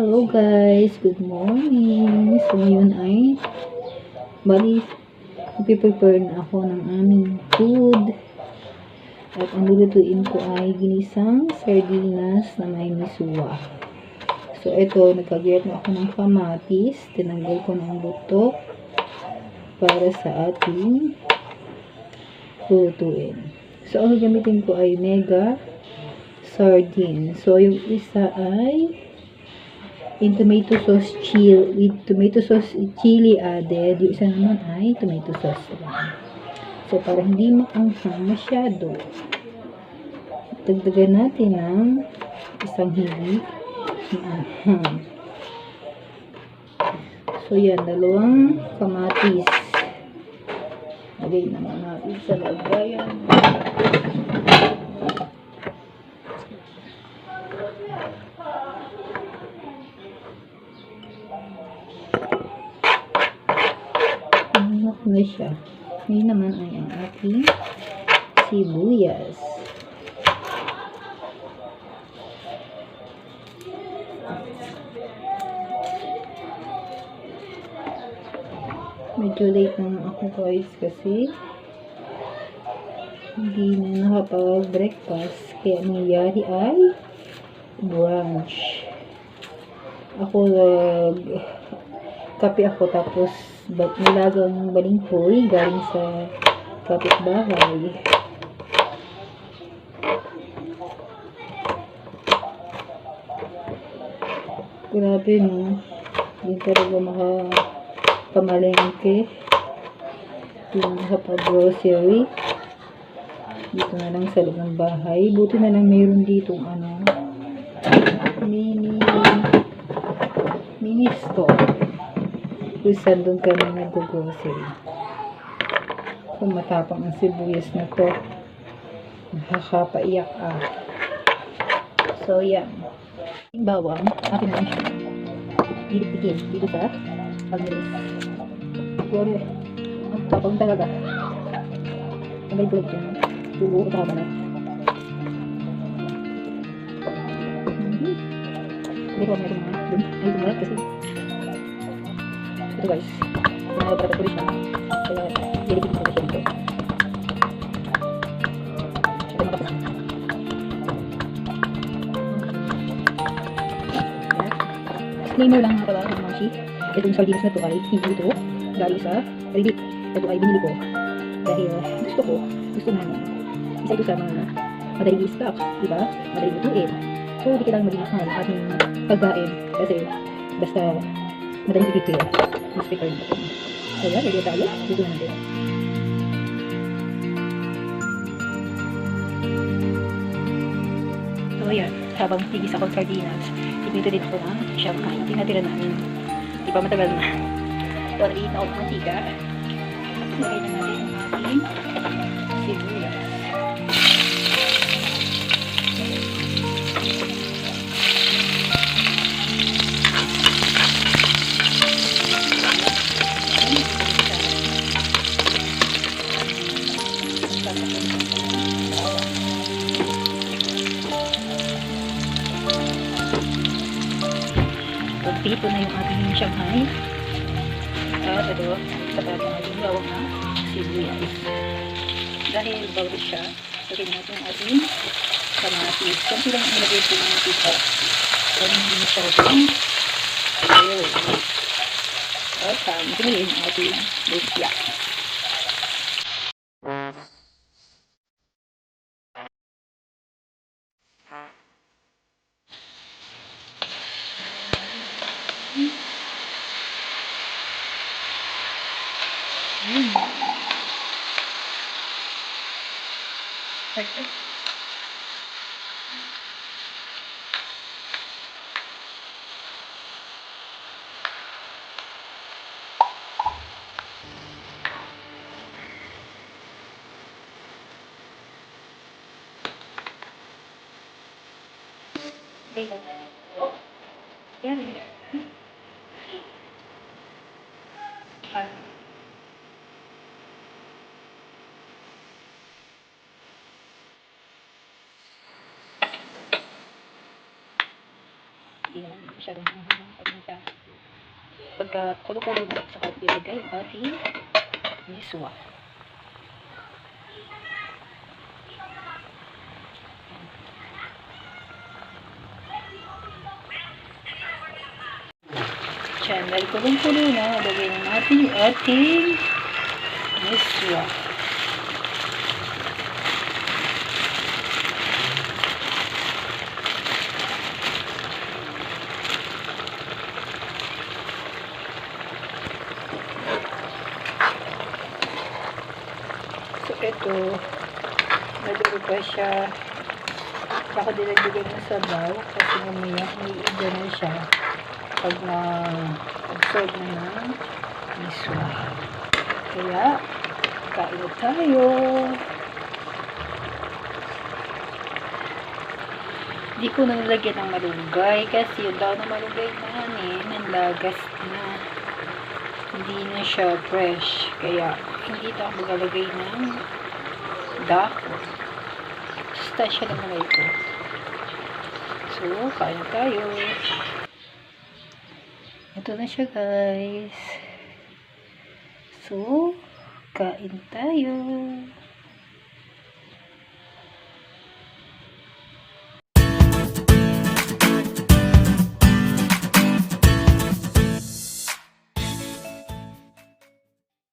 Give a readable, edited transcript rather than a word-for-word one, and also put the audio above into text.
Hello guys, good morning. So ngayon ay prepare na ako ng aming food. At ang lulutuin ko ay ginisang sardinas na may miswa. So ito, nagkagayat na ako ng kamatis. Tinanggal ko ng buto para sa ating lulutuin. So ang gagamitin ko ay mega sardine. So yung isa ay in tomato sauce chili, with tomato sauce chili added. Yung isa naman ay tomato sauce lang. So para hindi maanghang masyado, dagdagan natin ng isang higi na anghang. So yan, dalawang kamatis. Lagay naman natin sa lagayan. Na siya. Ngayon naman ay ang ating sibuyas. Medyo late na ako guys kasi hindi na nakapag-breakfast. Kaya nangyari ay brunch. Ako kape ako tapos nilagang balinghoy galing sa kapitbahay. Grabe no, hindi talaga makapamalengke, hindi makapag-grocery dito na lang sa loob ng bahay. Buti na lang mayroon ditong mini store kung saan doon kami nag-grocery. Kung matapang ang sibuyas na to, nakakapaiyak So yan, yung bawang akin na siya didikdikin dito sa pagnilis. Sorry, ang tapang talaga. Ang galit yun, bubuo ito kabalat. Hindi ko meron mga dun ay dumalat kasi ito guys, para tuloy siya. Kaya, dilipitin ko na siya ito. Ito makapasang. Disclaimer lang mga kabahang mga shi. Itong sardinas na ito ay hindi ito galing sa Reddit. Ito ay binili ko. Dahil gusto namin. Isa ito sa mga madaling i-stock. Diba? Madaling lutuin. So, hindi kailangan maging mahal ang ating pagkain. Kasi, basta madaling i-prepare. Mas prepare natin. So yan, ready tayo. Dito natin. So yan, habang tigis ako sardinas, ipito din ako ng Shanghai. Tinatira namin. Di ba matagal na? So, naliit na ako ng mantika. Lagay na natin ang ating sibuyas. Pito na yung ating Shanghai. At ito, sapat na yung bawang na sibuyas. Dahil bawang siya, lagyan natin ang ating kamatis. Kunti lang ang ilagay po ng pita. Kaya hindi na siya rin. Ayun. At piliin ang ating lumpia. Okay. Yan. Hindi naman masyadong paminta. Pagka kulo-kulo na, saka ilagay ang ating miswa. Diyan, dahil kulong-kulo na, lagay na natin yung ating miswa. So, ito, nadugo pa siya. Baka dinagdagan ng sabaw kasi mamaya iiga na siya pag na-absorb na ng miswa. Kaya, kain na tayo. Hindi ko na nilagyan ng malunggay kasi yung daw na malunggay namin nanlagas na. Hindi na siya fresh. Kaya, hindi tayo maglalagay ng dahon. Sustansya naman ito. So, kain na tayo. Ito na siya, guys. So, kain tayo.